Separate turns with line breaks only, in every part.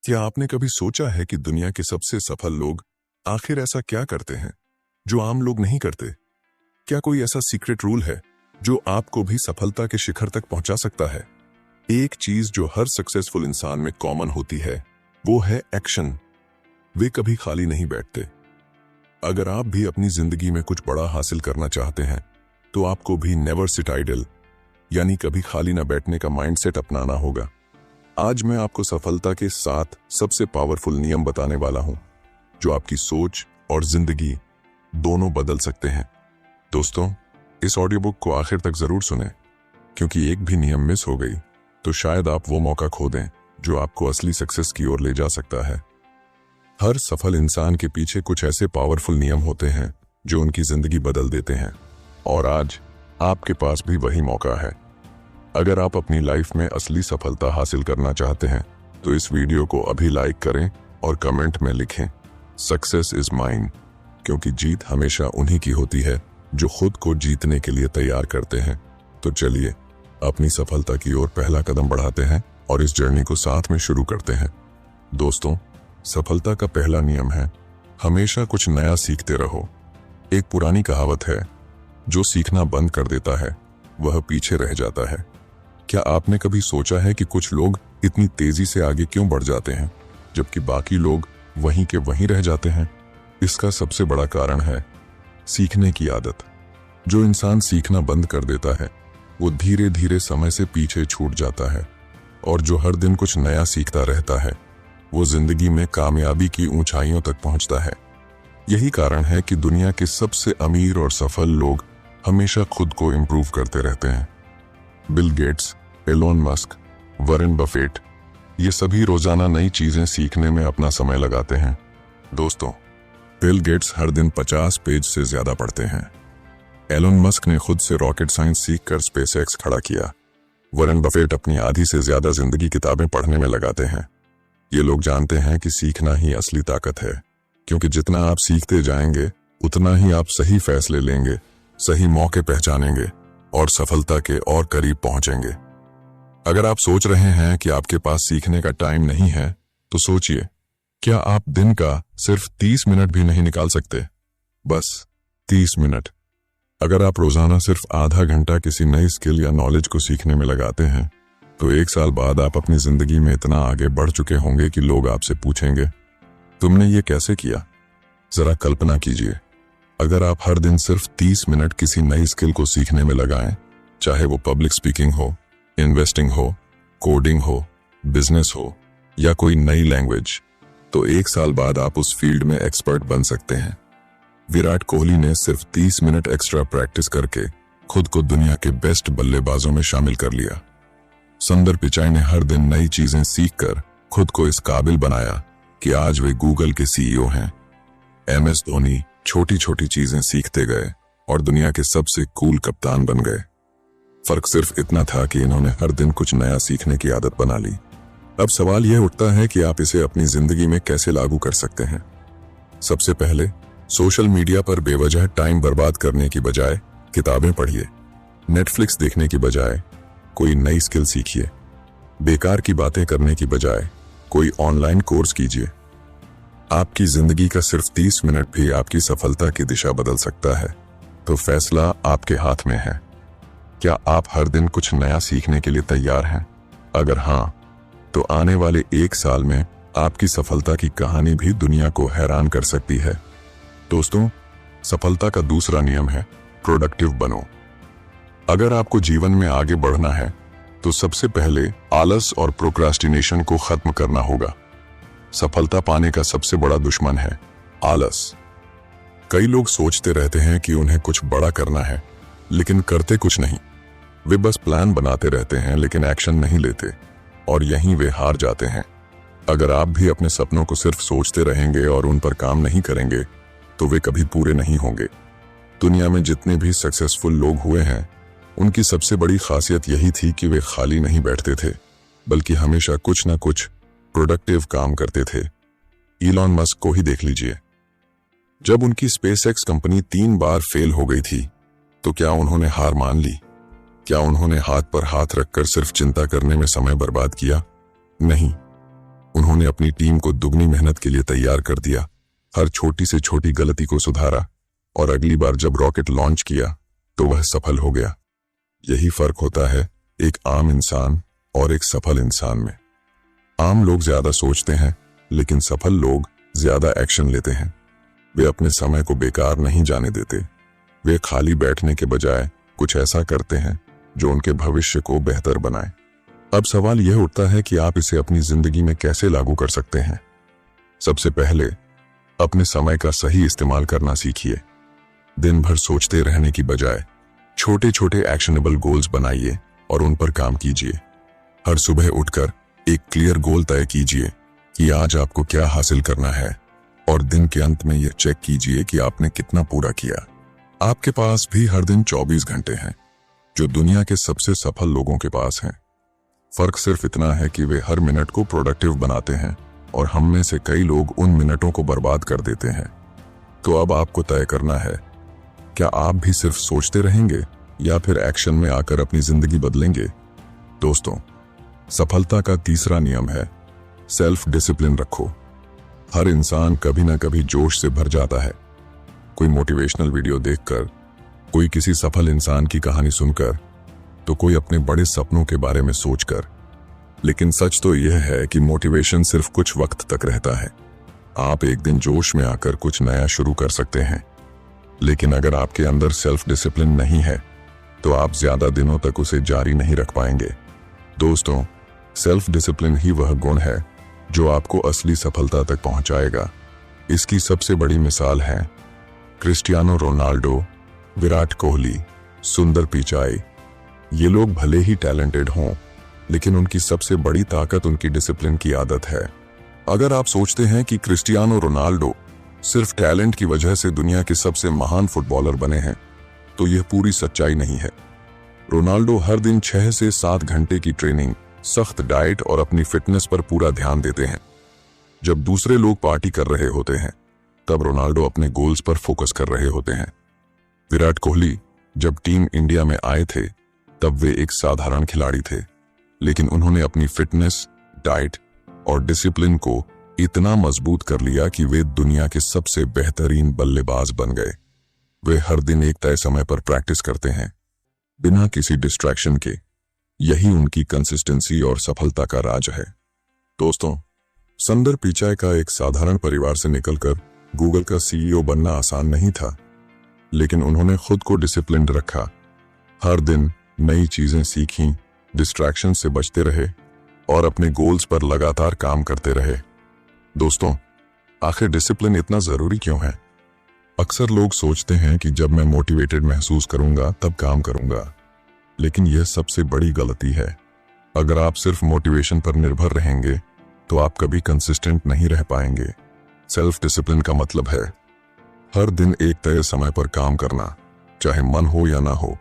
क्या आपने कभी सोचा है कि दुनिया के सबसे सफल लोग आखिर ऐसा क्या करते हैं जो आम लोग नहीं करते? क्या कोई ऐसा सीक्रेट रूल है जो आपको भी सफलता के शिखर तक पहुंचा सकता है? एक चीज जो हर सक्सेसफुल इंसान में कॉमन होती है वो है एक्शन। वे कभी खाली नहीं बैठते। अगर आप भी अपनी जिंदगी में कुछ बड़ा हासिल करना चाहते हैं तो आपको भी नेवर सिट आइडल यानी कभी खाली ना बैठने का माइंडसेट अपनाना होगा। आज मैं आपको सफलता के 7 सबसे पावरफुल नियम बताने वाला हूं जो आपकी सोच और जिंदगी दोनों बदल सकते हैं। दोस्तों, इस ऑडियो बुक को आखिर तक जरूर सुनें, क्योंकि एक भी नियम मिस हो गई तो शायद आप वो मौका खो दें जो आपको असली सक्सेस की ओर ले जा सकता है। हर सफल इंसान के पीछे कुछ ऐसे पावरफुल नियम होते हैं जो उनकी जिंदगी बदल देते हैं, और आज आपके पास भी वही मौका है। अगर आप अपनी लाइफ में असली सफलता हासिल करना चाहते हैं तो इस वीडियो को अभी लाइक करें और कमेंट में लिखें, सक्सेस इज माइन, क्योंकि जीत हमेशा उन्हीं की होती है जो खुद को जीतने के लिए तैयार करते हैं। तो चलिए अपनी सफलता की ओर पहला कदम बढ़ाते हैं और इस जर्नी को साथ में शुरू करते हैं। दोस्तों, सफलता का पहला नियम है हमेशा कुछ नया सीखते रहो। एक पुरानी कहावत है, जो सीखना बंद कर देता है वह पीछे रह जाता है। क्या आपने कभी सोचा है कि कुछ लोग इतनी तेजी से आगे क्यों बढ़ जाते हैं जबकि बाकी लोग वहीं के वहीं रह जाते हैं? इसका सबसे बड़ा कारण है सीखने की आदत। जो इंसान सीखना बंद कर देता है वो धीरे धीरे समय से पीछे छूट जाता है, और जो हर दिन कुछ नया सीखता रहता है वो जिंदगी में कामयाबी की ऊंचाइयों तक पहुंचता है। यही कारण है कि दुनिया के सबसे अमीर और सफल लोग हमेशा खुद को इम्प्रूव करते रहते हैं। Bill Gates, Elon Musk, Warren Buffett, ये सभी रोजाना नई चीजें सीखने में अपना समय लगाते हैं। दोस्तों, बिल गेट्स हर दिन 50 पेज से ज्यादा पढ़ते हैं। एलोन मस्क ने खुद से रॉकेट साइंस सीखकर स्पेसएक्स खड़ा किया। वॉरेन बफेट अपनी आधी से ज्यादा जिंदगी किताबें पढ़ने में लगाते हैं। ये लोग जानते हैं कि सीखना ही असली ताकत है, क्योंकि जितना आप सीखते जाएंगे उतना ही आप सही फैसले लेंगे, सही मौके पहचानेंगे और सफलता के और करीब पहुंचेंगे। अगर आप सोच रहे हैं कि आपके पास सीखने का टाइम नहीं है तो सोचिए, क्या आप दिन का सिर्फ 30 मिनट भी नहीं निकाल सकते? बस 30 मिनट। अगर आप रोजाना सिर्फ आधा घंटा किसी नई स्किल या नॉलेज को सीखने में लगाते हैं तो 1 साल बाद आप अपनी जिंदगी में इतना आगे बढ़ चुके होंगे कि लोग आपसे पूछेंगे, तुमने ये कैसे किया? जरा कल्पना कीजिए, अगर आप हर दिन सिर्फ 30 मिनट किसी नई स्किल को सीखने में लगाएं, चाहे वो पब्लिक स्पीकिंग हो, इन्वेस्टिंग हो, कोडिंग हो, बिजनेस हो या कोई नई लैंग्वेज, तो 1 साल बाद आप उस फील्ड में एक्सपर्ट बन सकते हैं। विराट कोहली ने सिर्फ 30 मिनट एक्स्ट्रा प्रैक्टिस करके खुद को दुनिया के बेस्ट बल्लेबाजों में शामिल कर लिया। सुंदर पिचाई ने हर दिन नई चीजें सीखकर खुद को इस काबिल बनाया कि आज वे गूगल के सीईओ हैं। MS धोनी छोटी छोटी चीजें सीखते गए और दुनिया के सबसे कूल कप्तान बन गए। फर्क सिर्फ इतना था कि इन्होंने हर दिन कुछ नया सीखने की आदत बना ली। अब सवाल यह उठता है कि आप इसे अपनी जिंदगी में कैसे लागू कर सकते हैं। सबसे पहले, सोशल मीडिया पर बेवजह टाइम बर्बाद करने की बजाय किताबें पढ़िए। नेटफ्लिक्स देखने की बजाय कोई नई स्किल सीखिए। बेकार की बातें करने की बजाय कोई ऑनलाइन कोर्स कीजिए। आपकी जिंदगी का सिर्फ 30 मिनट भी आपकी सफलता की दिशा बदल सकता है, तो फैसला आपके हाथ में है। क्या आप हर दिन कुछ नया सीखने के लिए तैयार हैं? अगर हाँ, तो आने वाले 1 साल में आपकी सफलता की कहानी भी दुनिया को हैरान कर सकती है। दोस्तों, सफलता का दूसरा नियम है प्रोडक्टिव बनो। अगर आपको जीवन में आगे बढ़ना है तो सबसे पहले आलस और प्रोक्रास्टिनेशन को खत्म करना होगा। सफलता पाने का सबसे बड़ा दुश्मन है आलस। कई लोग सोचते रहते हैं कि उन्हें कुछ बड़ा करना है, लेकिन करते कुछ नहीं। वे बस प्लान बनाते रहते हैं लेकिन एक्शन नहीं लेते, और यहीं वे हार जाते हैं। अगर आप भी अपने सपनों को सिर्फ सोचते रहेंगे और उन पर काम नहीं करेंगे तो वे कभी पूरे नहीं होंगे। दुनिया में जितने भी सक्सेसफुल लोग हुए हैं उनकी सबसे बड़ी खासियत यही थी कि वे खाली नहीं बैठते थे, बल्कि हमेशा कुछ ना कुछ प्रोडक्टिव काम करते थे। इलॉन मस्क को ही देख लीजिए। जब उनकी स्पेसएक्स कंपनी 3 बार फेल हो गई थी तो क्या उन्होंने हार मान ली? क्या उन्होंने हाथ पर हाथ रखकर सिर्फ चिंता करने में समय बर्बाद किया? नहीं, उन्होंने अपनी टीम को दुगनी मेहनत के लिए तैयार कर दिया, हर छोटी से छोटी गलती को सुधारा और अगली बार जब रॉकेट लॉन्च किया तो वह सफल हो गया। यही फर्क होता है एक आम इंसान और एक सफल इंसान में। आम लोग ज्यादा सोचते हैं, लेकिन सफल लोग ज्यादा एक्शन लेते हैं। वे अपने समय को बेकार नहीं जाने देते। वे खाली बैठने के बजाय कुछ ऐसा करते हैं जो उनके भविष्य को बेहतर बनाए। अब सवाल यह उठता है कि आप इसे अपनी जिंदगी में कैसे लागू कर सकते हैं। सबसे पहले अपने समय का सही इस्तेमाल करना सीखिए। दिन भर सोचते रहने की बजाय छोटे छोटे एक्शनेबल गोल्स बनाइए और उन पर काम कीजिए। हर सुबह उठकर एक क्लियर गोल तय कीजिए कि आज आपको क्या हासिल करना है और दिन के अंत में यह चेक कीजिए कि आपने कितना पूरा किया। आपके पास भी हर दिन 24 घंटे हैं, जो दुनिया के सबसे सफल लोगों के पास हैं। फर्क सिर्फ इतना है कि वे हर मिनट को प्रोडक्टिव बनाते हैं और हम में से कई लोग उन मिनटों को बर्बाद कर देते हैं। तो अब आपको तय करना है, क्या आप भी सिर्फ सोचते रहेंगे या फिर एक्शन में आकर अपनी जिंदगी बदलेंगे। दोस्तों, सफलता का तीसरा नियम है सेल्फ डिसिप्लिन रखो। हर इंसान कभी ना कभी जोश से भर जाता है, कोई मोटिवेशनल वीडियो देखकर, कोई किसी सफल इंसान की कहानी सुनकर, तो कोई अपने बड़े सपनों के बारे में सोचकर। लेकिन सच तो यह है कि मोटिवेशन सिर्फ कुछ वक्त तक रहता है। आप एक दिन जोश में आकर कुछ नया शुरू कर सकते हैं, लेकिन अगर आपके अंदर सेल्फ डिसिप्लिन नहीं है तो आप ज्यादा दिनों तक उसे जारी नहीं रख पाएंगे। दोस्तों, सेल्फ डिसिप्लिन ही वह गुण है जो आपको असली सफलता तक पहुंचाएगा। इसकी सबसे बड़ी मिसाल है क्रिस्टियानो रोनाल्डो, विराट कोहली, सुंदर पिचाई। ये लोग भले ही टैलेंटेड हों, लेकिन उनकी सबसे बड़ी ताकत उनकी डिसिप्लिन की आदत है। अगर आप सोचते हैं कि क्रिस्टियानो रोनाल्डो सिर्फ टैलेंट की वजह से दुनिया के सबसे महान फुटबॉलर बने हैं, तो यह पूरी सच्चाई नहीं है। रोनाल्डो हर दिन 6 से 7 घंटे की ट्रेनिंग, सख्त डाइट और अपनी फिटनेस पर पूरा ध्यान देते हैं। जब दूसरे लोग पार्टी कर रहे होते हैं, तब रोनाल्डो अपने गोल्स पर फोकस कर रहे होते हैं। विराट कोहली जब टीम इंडिया में आए थे, तब वे एक साधारण खिलाड़ी थे, लेकिन उन्होंने अपनी फिटनेस, डाइट और डिसिप्लिन को इतना मजबूत कर लिया कि वे दुनिया के सबसे बेहतरीन बल्लेबाज बन गए। वे हर दिन एक तय समय पर प्रैक्टिस करते हैं, बिना किसी डिस्ट्रैक्शन के। यही उनकी कंसिस्टेंसी और सफलता का राज है। दोस्तों, सुंदर पिचाई का एक साधारण परिवार से निकलकर गूगल का सीईओ बनना आसान नहीं था, लेकिन उन्होंने खुद को डिसिप्लिन्ड रखा, हर दिन नई चीजें सीखीं, डिस्ट्रैक्शन से बचते रहे और अपने गोल्स पर लगातार काम करते रहे। दोस्तों, आखिर डिसिप्लिन इतना जरूरी क्यों है? अक्सर लोग सोचते हैं कि जब मैं मोटिवेटेड महसूस करूंगा तब काम करूंगा, लेकिन यह सबसे बड़ी गलती है। अगर आप सिर्फ मोटिवेशन पर निर्भर रहेंगे तो आप कभी कंसिस्टेंट नहीं रह पाएंगे। सेल्फ डिसिप्लिन का मतलब है हर दिन एक तय समय पर काम करना, चाहे मन हो या ना हो,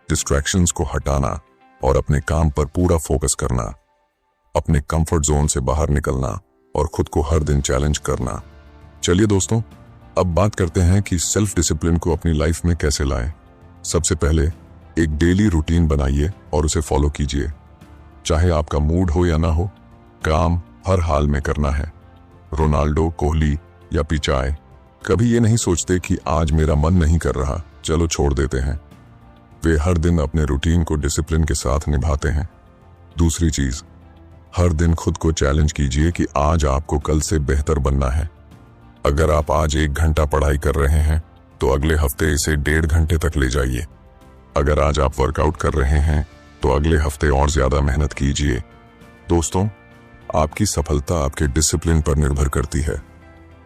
डिस्ट्रैक्शंस को हटाना और अपने काम पर पूरा फोकस करना, अपने कंफर्ट जोन से बाहर निकलना और खुद को हर दिन चैलेंज करना। चलिए दोस्तों, अब बात करते हैं कि सेल्फ डिसिप्लिन को अपनी लाइफ में कैसे लाएं। सबसे पहले एक डेली रूटीन बनाइए और उसे फॉलो कीजिए। चाहे आपका मूड हो या ना हो, काम हर हाल में करना है। रोनाल्डो, कोहली या पिचाई कभी ये नहीं सोचते कि आज मेरा मन नहीं कर रहा, चलो छोड़ देते हैं। वे हर दिन अपने रूटीन को डिसिप्लिन के साथ निभाते हैं। दूसरी चीज, हर दिन खुद को चैलेंज कीजिए कि आज आपको कल से बेहतर बनना है। अगर आप आज 1 घंटा पढ़ाई कर रहे हैं तो अगले हफ्ते इसे 1.5 घंटे तक ले जाइए। अगर आज आप वर्कआउट कर रहे हैं तो अगले हफ्ते और ज्यादा मेहनत कीजिए। दोस्तों, आपकी सफलता आपके डिसिप्लिन पर निर्भर करती है।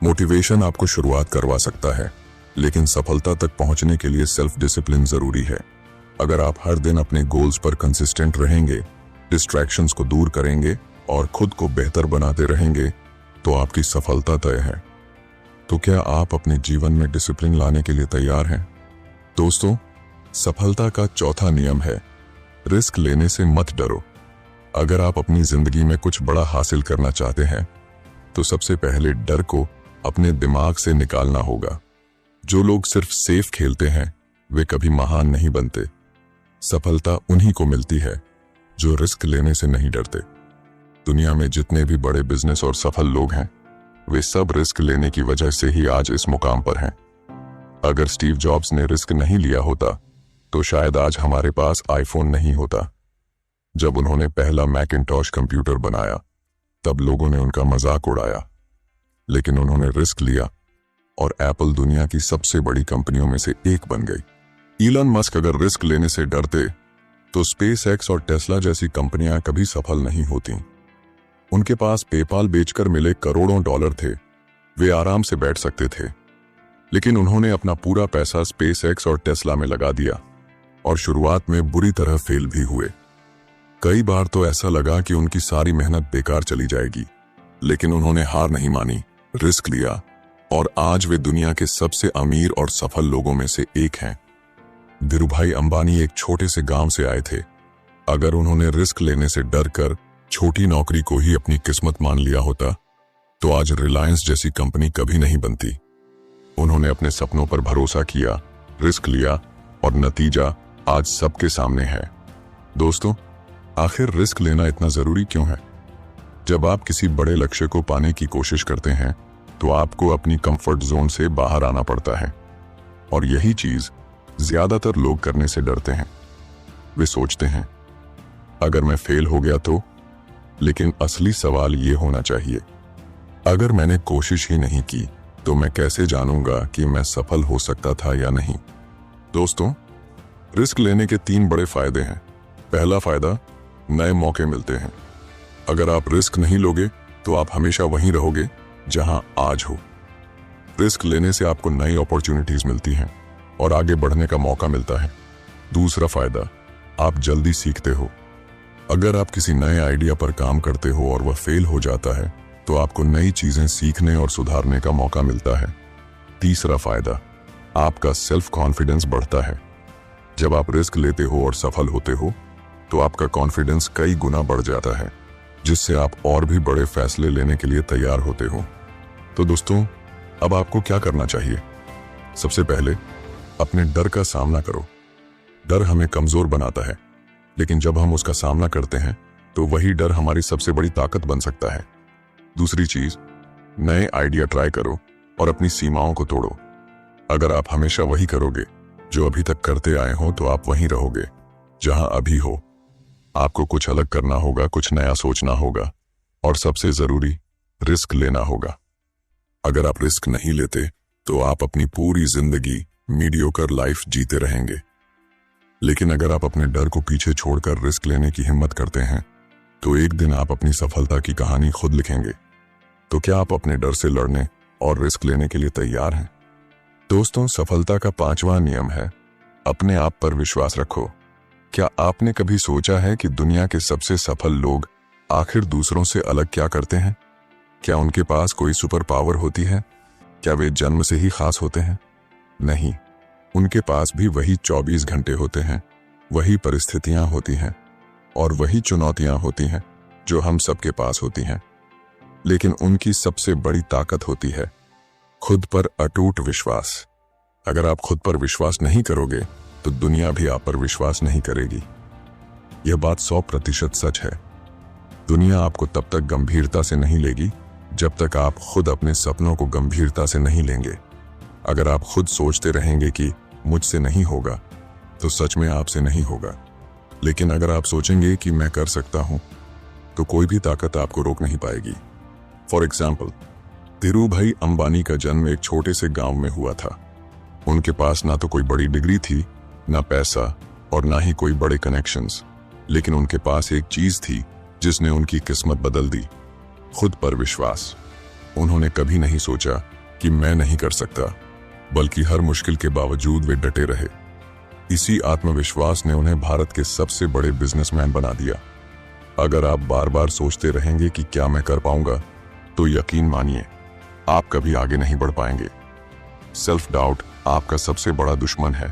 मोटिवेशन आपको शुरुआत करवा सकता है, लेकिन सफलता तक पहुंचने के लिए सेल्फ डिसिप्लिन जरूरी है। अगर आप हर दिन अपने गोल्स पर कंसिस्टेंट रहेंगे, डिस्ट्रैक्शंस को दूर करेंगे और खुद को बेहतर बनाते रहेंगे, तो आपकी सफलता तय है। तो क्या आप अपने जीवन में डिसिप्लिन लाने के लिए तैयार हैं? दोस्तों, सफलता का चौथा नियम है रिस्क लेने से मत डरो। अगर आप अपनी जिंदगी में कुछ बड़ा हासिल करना चाहते हैं, तो सबसे पहले डर को अपने दिमाग से निकालना होगा। जो लोग सिर्फ सेफ खेलते हैं, वे कभी महान नहीं बनते। सफलता उन्हीं को मिलती है जो रिस्क लेने से नहीं डरते। दुनिया में जितने भी बड़े बिजनेस और सफल लोग हैं, वे सब रिस्क लेने की वजह से ही आज इस मुकाम पर हैं। अगर स्टीव जॉब्स ने रिस्क नहीं लिया होता तो शायद आज हमारे पास आईफोन नहीं होता। जब उन्होंने पहला मैकिंटॉश कंप्यूटर बनाया तब लोगों ने उनका मजाक उड़ाया, लेकिन उन्होंने रिस्क लिया और एप्पल दुनिया की सबसे बड़ी कंपनियों में से एक बन गई। इलॉन मस्क अगर रिस्क लेने से डरते तो स्पेस एक्स और टेस्ला जैसी कंपनियां कभी सफल नहीं होती। उनके पास पेपाल बेचकर मिले करोड़ों डॉलर थे, वे आराम से बैठ सकते थे, लेकिन उन्होंने अपना पूरा पैसा स्पेस एक्स और टेस्ला में लगा दिया और शुरुआत में बुरी तरह फेल भी हुए। कई बार तो ऐसा लगा कि उनकी सारी मेहनत बेकार चली जाएगी, लेकिन उन्होंने हार नहीं मानी, रिस्क लिया और आज वे दुनिया के सबसे अमीर और सफल लोगों में से एक हैं। धीरूभाई अंबानी एक छोटे से गांव से आए थे। अगर उन्होंने रिस्क लेने से डरकर छोटी नौकरी को ही अपनी किस्मत मान लिया होता तो आज रिलायंस जैसी कंपनी कभी नहीं बनती। उन्होंने अपने सपनों पर भरोसा किया, रिस्क लिया और नतीजा आज सबके सामने है। दोस्तों, आखिर रिस्क लेना इतना जरूरी क्यों है? जब आप किसी बड़े लक्ष्य को पाने की कोशिश करते हैं तो आपको अपनी कंफर्ट जोन से बाहर आना पड़ता है, और यही चीज ज्यादातर लोग करने से डरते हैं। वे सोचते हैं अगर मैं फेल हो गया तो, लेकिन असली सवाल ये होना चाहिए, अगर मैंने कोशिश ही नहीं की तो मैं कैसे जानूंगा कि मैं सफल हो सकता था या नहीं? दोस्तों, रिस्क लेने के 3 बड़े फायदे हैं। पहला फायदा, नए मौके मिलते हैं। अगर आप रिस्क नहीं लोगे तो आप हमेशा वहीं रहोगे जहां आज हो। रिस्क लेने से आपको नई अपॉर्चुनिटीज मिलती हैं और आगे बढ़ने का मौका मिलता है। दूसरा फायदा, आप जल्दी सीखते हो। अगर आप किसी नए आइडिया पर काम करते हो और वह फेल हो जाता है तो आपको नई चीजें सीखने और सुधारने का मौका मिलता है। तीसरा फायदा, आपका सेल्फ कॉन्फिडेंस बढ़ता है। जब आप रिस्क लेते हो और सफल होते हो तो आपका कॉन्फिडेंस कई गुना बढ़ जाता है, जिससे आप और भी बड़े फैसले लेने के लिए तैयार होते हो। तो दोस्तों, अब आपको क्या करना चाहिए? सबसे पहले अपने डर का सामना करो। डर हमें कमजोर बनाता है, लेकिन जब हम उसका सामना करते हैं तो वही डर हमारी सबसे बड़ी ताकत बन सकता है। दूसरी चीज, नए आइडिया ट्राई करो और अपनी सीमाओं को तोड़ो। अगर आप हमेशा वही करोगे जो अभी तक करते आए हो तो आप वहीं रहोगे जहां अभी हो। आपको कुछ अलग करना होगा, कुछ नया सोचना होगा और सबसे जरूरी, रिस्क लेना होगा। अगर आप रिस्क नहीं लेते तो आप अपनी पूरी जिंदगी मीडियोकर लाइफ जीते रहेंगे, लेकिन अगर आप अपने डर को पीछे छोड़कर रिस्क लेने की हिम्मत करते हैं तो एक दिन आप अपनी सफलता की कहानी खुद लिखेंगे। तो क्या आप अपने डर से लड़ने और रिस्क लेने के लिए तैयार हैं? दोस्तों, सफलता का 5वां नियम है, अपने आप पर विश्वास रखो। क्या आपने कभी सोचा है कि दुनिया के सबसे सफल लोग आखिर दूसरों से अलग क्या करते हैं? क्या उनके पास कोई सुपर पावर होती है? क्या वे जन्म से ही खास होते हैं? नहीं, उनके पास भी वही 24 घंटे होते हैं, वही परिस्थितियां होती हैं और वही चुनौतियां होती हैं जो हम सबके पास होती हैं। लेकिन उनकी सबसे बड़ी ताकत होती है खुद पर अटूट विश्वास। अगर आप खुद पर विश्वास नहीं करोगे तो दुनिया भी आप पर विश्वास नहीं करेगी। यह बात 100% सच है। दुनिया आपको तब तक गंभीरता से नहीं लेगी जब तक आप खुद अपने सपनों को गंभीरता से नहीं लेंगे। अगर आप खुद सोचते रहेंगे कि मुझसे नहीं होगा तो सच में आपसे नहीं होगा, लेकिन अगर आप सोचेंगे कि मैं कर सकता हूं तो कोई भी ताकत आपको रोक नहीं पाएगी। फॉर एग्जाम्पल, धीरूभाई अंबानी का जन्म एक छोटे से गांव में हुआ था। उनके पास ना तो कोई बड़ी डिग्री थी, ना पैसा और ना ही कोई बड़े कनेक्शंस, लेकिन उनके पास एक चीज थी जिसने उनकी किस्मत बदल दी, खुद पर विश्वास। उन्होंने कभी नहीं सोचा कि मैं नहीं कर सकता, बल्कि हर मुश्किल के बावजूद वे डटे रहे। इसी आत्मविश्वास ने उन्हें भारत के सबसे बड़े बिजनेसमैन बना दिया। अगर आप बार बार सोचते रहेंगे कि क्या मैं कर पाऊंगा, तो यकीन मानिए आप कभी आगे नहीं बढ़ पाएंगे। सेल्फ डाउट आपका सबसे बड़ा दुश्मन है।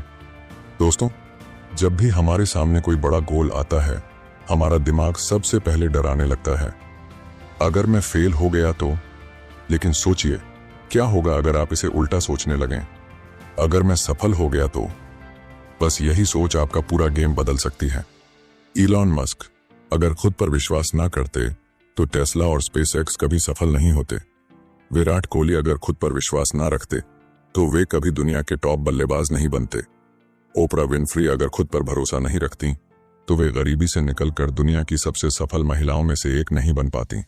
दोस्तों, जब भी हमारे सामने कोई बड़ा गोल आता है, हमारा दिमाग सबसे पहले डराने लगता है, अगर मैं फेल हो गया तो। लेकिन सोचिए, क्या होगा अगर आप इसे उल्टा सोचने लगें, अगर मैं सफल हो गया तो। बस यही सोच आपका पूरा गेम बदल सकती है। इलॉन मस्क अगर खुद पर विश्वास ना करते तो टेस्ला और स्पेसएक्स कभी सफल नहीं होते। विराट कोहली अगर खुद पर विश्वास ना रखते तो वे कभी दुनिया के टॉप बल्लेबाज नहीं बनते। ओपरा विनफ्री अगर खुद पर भरोसा नहीं रखती तो वे गरीबी से निकलकर दुनिया की सबसे सफल महिलाओं में से एक नहीं बन पाती।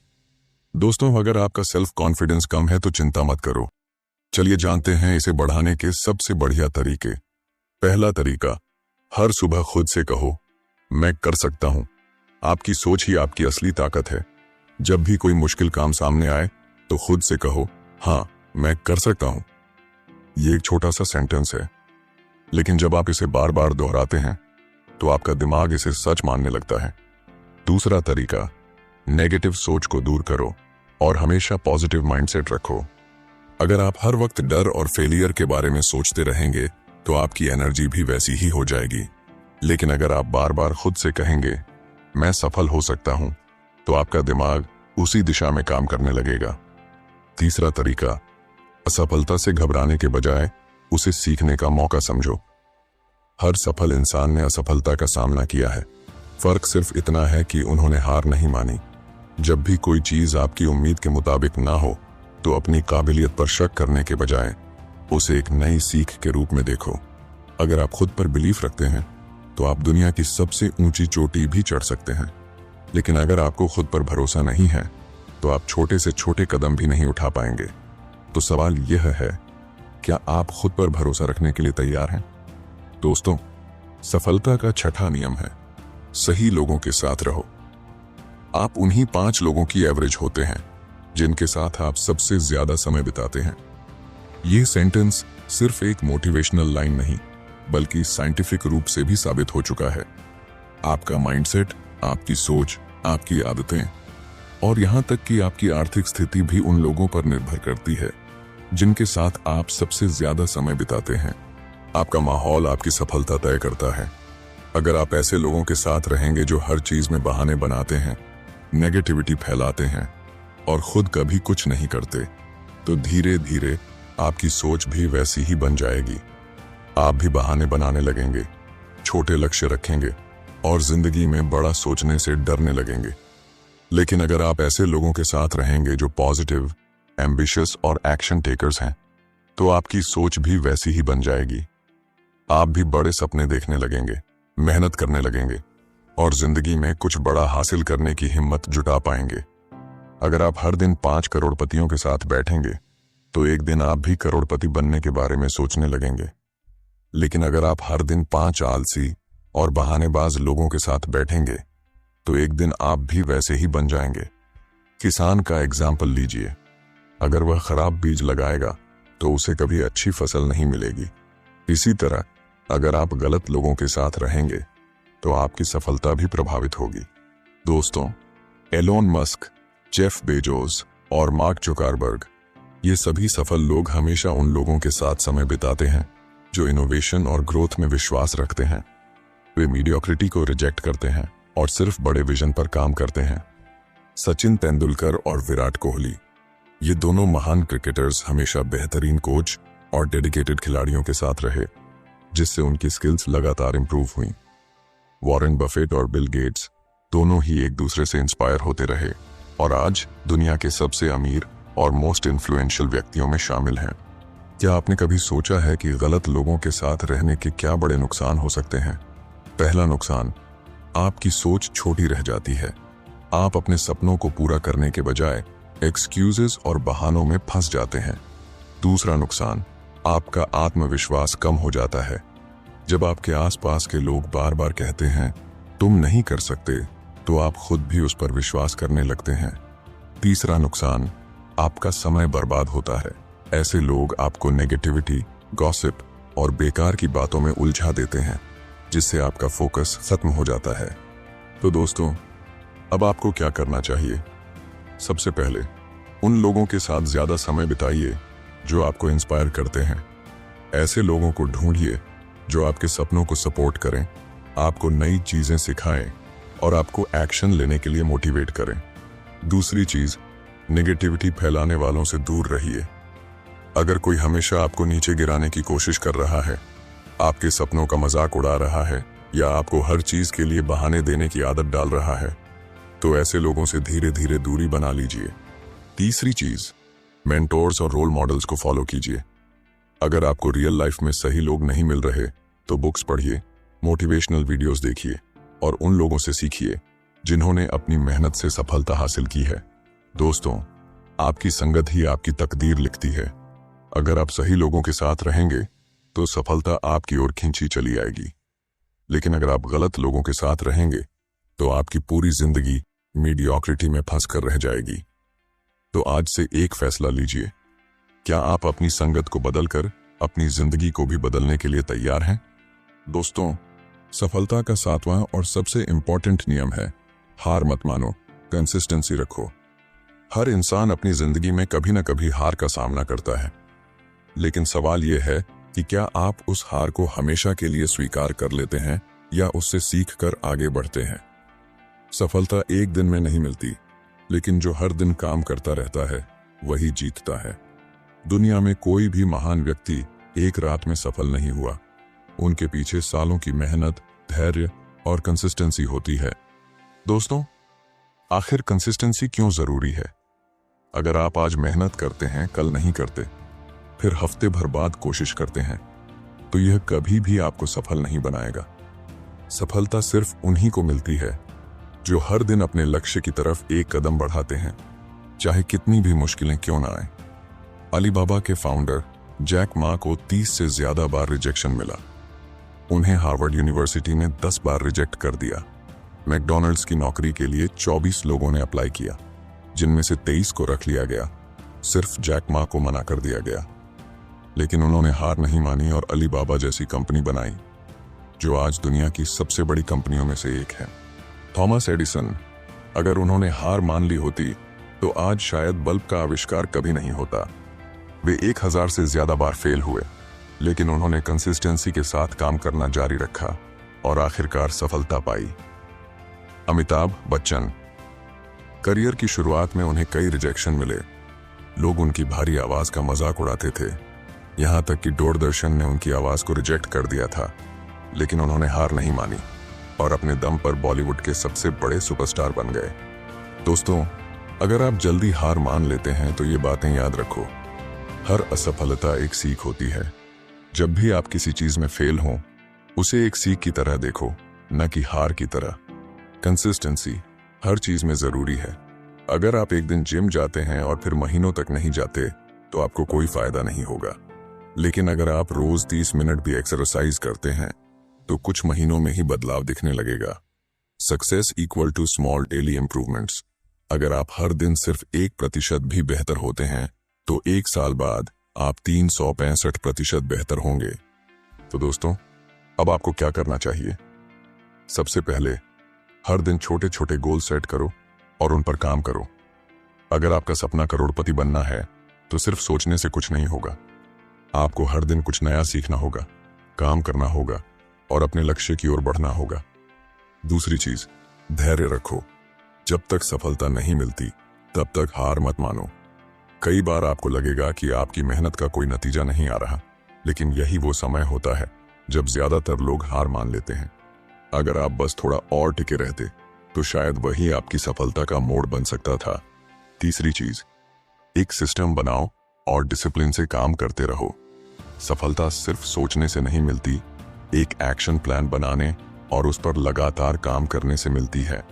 दोस्तों, अगर आपका सेल्फ कॉन्फिडेंस कम है तो चिंता मत करो। चलिए जानते हैं इसे बढ़ाने के सबसे बढ़िया तरीके। पहला तरीका, हर सुबह खुद से कहो, मैं कर सकता हूं। आपकी सोच ही आपकी असली ताकत है। जब भी कोई मुश्किल काम सामने आए तो खुद से कहो, हाँ मैं कर सकता हूं। ये एक छोटा सा सेंटेंस है, लेकिन जब आप इसे बार बार दोहराते हैं तो आपका दिमाग इसे सच मानने लगता है। दूसरा तरीका, नेगेटिव सोच को दूर करो और हमेशा पॉजिटिव माइंडसेट रखो। अगर आप हर वक्त डर और फेलियर के बारे में सोचते रहेंगे तो आपकी एनर्जी भी वैसी ही हो जाएगी। लेकिन अगर आप बार बार खुद से कहेंगे, मैं सफल हो सकता हूं, तो आपका दिमाग उसी दिशा में काम करने लगेगा। तीसरा तरीका, असफलता से घबराने के बजाय उसे सीखने का मौका समझो। हर सफल इंसान ने असफलता का सामना किया है। फर्क सिर्फ इतना है कि उन्होंने हार नहीं मानी। जब भी कोई चीज आपकी उम्मीद के मुताबिक ना हो तो अपनी काबिलियत पर शक करने के बजाय उसे एक नई सीख के रूप में देखो। अगर आप खुद पर बिलीफ रखते हैं तो आप दुनिया की सबसे ऊंची चोटी भी चढ़ सकते हैं। लेकिन अगर आपको खुद पर भरोसा नहीं है तो आप छोटे से छोटे कदम भी नहीं उठा पाएंगे। तो सवाल यह है, क्या आप खुद पर भरोसा रखने के लिए तैयार हैं? दोस्तों, सफलता का छठा नियम है, सही लोगों के साथ रहो। आप उन्हीं 5 लोगों की एवरेज होते हैं जिनके साथ आप सबसे ज्यादा समय बिताते हैं। यह सेंटेंस सिर्फ एक मोटिवेशनल लाइन नहीं, बल्कि साइंटिफिक रूप से भी साबित हो चुका है। आपका माइंडसेट, आपकी सोच, आपकी आदतें और यहां तक कि आपकी आर्थिक स्थिति भी उन लोगों पर निर्भर करती है जिनके साथ आप सबसे ज्यादा समय बिताते हैं। आपका माहौल आपकी सफलता तय करता है। अगर आप ऐसे लोगों के साथ रहेंगे जो हर चीज में बहाने बनाते हैं, नेगेटिविटी फैलाते हैं और खुद कभी कुछ नहीं करते, तो धीरे धीरे आपकी सोच भी वैसी ही बन जाएगी। आप भी बहाने बनाने लगेंगे, छोटे लक्ष्य रखेंगे और जिंदगी में बड़ा सोचने से डरने लगेंगे। लेकिन अगर आप ऐसे लोगों के साथ रहेंगे जो पॉजिटिव, एम्बिशियस और एक्शन टेकर्स हैं, तो आपकी सोच भी वैसी ही बन जाएगी। आप भी बड़े सपने देखने लगेंगे, मेहनत करने लगेंगे और जिंदगी में कुछ बड़ा हासिल करने की हिम्मत जुटा पाएंगे। अगर आप हर दिन 5 करोड़पतियों के साथ बैठेंगे तो एक दिन आप भी करोड़पति बनने के बारे में सोचने लगेंगे। लेकिन अगर आप हर दिन 5 आलसी और बहानेबाज लोगों के साथ बैठेंगे तो एक दिन आप भी वैसे ही बन जाएंगे। किसान का एग्जाम्पल लीजिए। अगर वह खराब बीज लगाएगा तो उसे कभी अच्छी फसल नहीं मिलेगी। इसी तरह अगर आप गलत लोगों के साथ रहेंगे तो आपकी सफलता भी प्रभावित होगी। दोस्तों, एलोन मस्क, जेफ बेजोस और मार्क जुकरबर्ग, ये सभी सफल लोग हमेशा उन लोगों के साथ समय बिताते हैं जो इनोवेशन और ग्रोथ में विश्वास रखते हैं। वे मीडियोक्रिटी को रिजेक्ट करते हैं और सिर्फ बड़े विजन पर काम करते हैं। सचिन तेंदुलकर और विराट कोहली, ये दोनों महान क्रिकेटर्स हमेशा बेहतरीन कोच और डेडिकेटेड खिलाड़ियों के साथ रहे, जिससे उनकी स्किल्स लगातार इंप्रूव हुई। वॉरेन बफेट और बिल गेट्स दोनों ही एक दूसरे से इंस्पायर होते रहे और आज दुनिया के सबसे अमीर और मोस्ट इन्फ्लुएंशियल व्यक्तियों में शामिल हैं। क्या आपने कभी सोचा है कि गलत लोगों के साथ रहने के क्या बड़े नुकसान हो सकते हैं? पहला नुकसान, आपकी सोच छोटी रह जाती है। आप अपने सपनों को पूरा करने के बजाय एक्सक्यूजेस और बहानों में फंस जाते हैं। दूसरा नुकसान, आपका आत्मविश्वास कम हो जाता है। जब आपके आसपास के लोग बार बार कहते हैं तुम नहीं कर सकते, तो आप खुद भी उस पर विश्वास करने लगते हैं। तीसरा नुकसान, आपका समय बर्बाद होता है। ऐसे लोग आपको नेगेटिविटी, गॉसिप और बेकार की बातों में उलझा देते हैं, जिससे आपका फोकस खत्म हो जाता है। तो दोस्तों, अब आपको क्या करना चाहिए? सबसे पहले उन लोगों के साथ ज्यादा समय बिताइए जो आपको इंस्पायर करते हैं। ऐसे लोगों को ढूंढिए जो आपके सपनों को सपोर्ट करें, आपको नई चीजें सिखाएं और आपको एक्शन लेने के लिए मोटिवेट करें। दूसरी चीज, नेगेटिविटी फैलाने वालों से दूर रहिए। अगर कोई हमेशा आपको नीचे गिराने की कोशिश कर रहा है, आपके सपनों का मजाक उड़ा रहा है या आपको हर चीज के लिए बहाने देने की आदत डाल रहा है, तो ऐसे लोगों से धीरे धीरे दूरी बना लीजिए। तीसरी चीज, मेंटोर्स और रोल मॉडल्स को फॉलो कीजिए। अगर आपको रियल लाइफ में सही लोग नहीं मिल रहे तो बुक्स पढ़िए, मोटिवेशनल वीडियोस देखिए और उन लोगों से सीखिए जिन्होंने अपनी मेहनत से सफलता हासिल की है। दोस्तों, आपकी संगत ही आपकी तकदीर लिखती है। अगर आप सही लोगों के साथ रहेंगे तो सफलता आपकी ओर खींची चली आएगी, लेकिन अगर आप गलत लोगों के साथ रहेंगे तो आपकी पूरी जिंदगी मीडियोक्रिटी में फंस कर रह जाएगी। तो आज से एक फैसला लीजिए, क्या आप अपनी संगत को बदलकर अपनी जिंदगी को भी बदलने के लिए तैयार हैं? दोस्तों, सफलता का 7वां और सबसे इंपॉर्टेंट नियम है, हार मत मानो, कंसिस्टेंसी रखो। हर इंसान अपनी जिंदगी में कभी ना कभी हार का सामना करता है, लेकिन सवाल यह है कि क्या आप उस हार को हमेशा के लिए स्वीकार कर लेते हैं या उससे सीख कर आगे बढ़ते हैं। सफलता एक दिन में नहीं मिलती, लेकिन जो हर दिन काम करता रहता है वही जीतता है। दुनिया में कोई भी महान व्यक्ति एक रात में सफल नहीं हुआ। उनके पीछे सालों की मेहनत, धैर्य और कंसिस्टेंसी होती है। दोस्तों, आखिर कंसिस्टेंसी क्यों जरूरी है? अगर आप आज मेहनत करते हैं, कल नहीं करते, फिर हफ्ते भर बाद कोशिश करते हैं, तो यह कभी भी आपको सफल नहीं बनाएगा। सफलता सिर्फ उन्हीं को मिलती है जो हर दिन अपने लक्ष्य की तरफ एक कदम बढ़ाते हैं, चाहे कितनी भी मुश्किलें क्यों ना आए। अलीबाबा के फाउंडर जैक मा को 30 से ज्यादा बार रिजेक्शन मिला। उन्हें हार्वर्ड यूनिवर्सिटी ने 10 बार रिजेक्ट कर दिया। मैकडॉनल्ड्स की नौकरी के लिए 24 लोगों ने अप्लाई किया, जिनमें से 23 को रख लिया गया। सिर्फ जैक मा को मना कर दिया गया, लेकिन उन्होंने हार नहीं मानी और अलीबाबा जैसी कंपनी बनाई, जो आज दुनिया की सबसे बड़ी कंपनियों में से एक है। थॉमस एडिसन, अगर उन्होंने हार मान ली होती तो आज शायद बल्ब का आविष्कार कभी नहीं होता। वे 1000 से ज्यादा बार फेल हुए, लेकिन उन्होंने कंसिस्टेंसी के साथ काम करना जारी रखा और आखिरकार सफलता पाई। अमिताभ बच्चन, करियर की शुरुआत में उन्हें कई रिजेक्शन मिले। लोग उनकी भारी आवाज का मजाक उड़ाते थे, यहां तक कि दूरदर्शन ने उनकी आवाज को रिजेक्ट कर दिया था, लेकिन उन्होंने हार नहीं मानी और अपने दम पर बॉलीवुड के सबसे बड़े सुपरस्टार बन गए। दोस्तों, अगर आप जल्दी हार मान लेते हैं तो ये बातें याद रखो, हर असफलता एक सीख होती है। जब भी आप किसी चीज में फेल हों, उसे एक सीख की तरह देखो, न कि हार की तरह। कंसिस्टेंसी हर चीज में जरूरी है। अगर आप एक दिन जिम जाते हैं और फिर महीनों तक नहीं जाते तो आपको कोई फायदा नहीं होगा, लेकिन अगर आप रोज 30 मिनट भी एक्सरसाइज करते हैं तो कुछ महीनों में ही बदलाव दिखने लगेगा। Success equal to small daily improvements. अगर आप हर दिन सिर्फ 1% भी बेहतर होते हैं तो 1 साल बाद आप 365% बेहतर होंगे। तो दोस्तों, अब आपको क्या करना चाहिए? सबसे पहले हर दिन छोटे छोटे गोल सेट करो और उन पर काम करो। अगर आपका सपना करोड़पति बनना है तो सिर्फ सोचने से कुछ नहीं होगा। आपको हर दिन कुछ नया सीखना होगा, काम करना होगा और अपने लक्ष्य की ओर बढ़ना होगा। दूसरी चीज, धैर्य रखो। जब तक सफलता नहीं मिलती तब तक हार मत मानो। कई बार आपको लगेगा कि आपकी मेहनत का कोई नतीजा नहीं आ रहा, लेकिन यही वो समय होता है जब ज्यादातर लोग हार मान लेते हैं। अगर आप बस थोड़ा और टिके रहते तो शायद वही आपकी सफलता का मोड़ बन सकता था। तीसरी चीज, एक सिस्टम बनाओ और डिसिप्लिन से काम करते रहो। सफलता सिर्फ सोचने से नहीं मिलती, एक एक्शन प्लान बनाने और उस पर लगातार काम करने से मिलती है।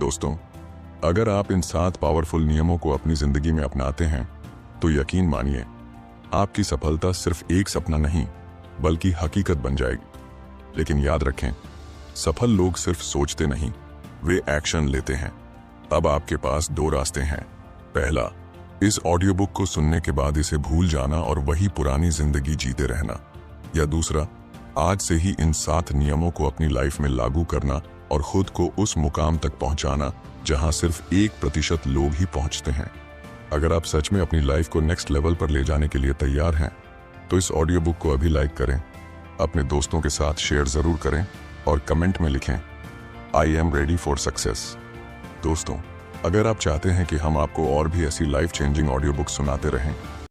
दोस्तों, अगर आप इन 7 पावरफुल नियमों को अपनी जिंदगी में अपनाते हैं तो यकीन मानिए, आपकी सफलता सिर्फ एक सपना नहीं बल्कि हकीकत बन जाएगी। लेकिन याद रखें, सफल लोग सिर्फ सोचते नहीं, वे एक्शन लेते हैं। अब आपके पास 2 रास्ते हैं। पहला, इस ऑडियो बुक को सुनने के बाद इसे भूल जाना और वही पुरानी जिंदगी जीते रहना, या दूसरा, आज से ही इन 7 नियमों को अपनी लाइफ में लागू करना और खुद को उस मुकाम तक पहुंचाना जहां सिर्फ 1% लोग ही पहुंचते हैं। अगर आप सच में अपनी लाइफ को नेक्स्ट लेवल पर ले जाने के लिए तैयार हैं तो इस ऑडियो बुक को अभी लाइक करें, अपने दोस्तों के साथ शेयर जरूर करें और कमेंट में लिखें, I am ready for success. दोस्तों, अगर आप चाहते हैं कि हम आपको और भी ऐसी लाइफ चेंजिंग ऑडियो बुक सुनाते रहें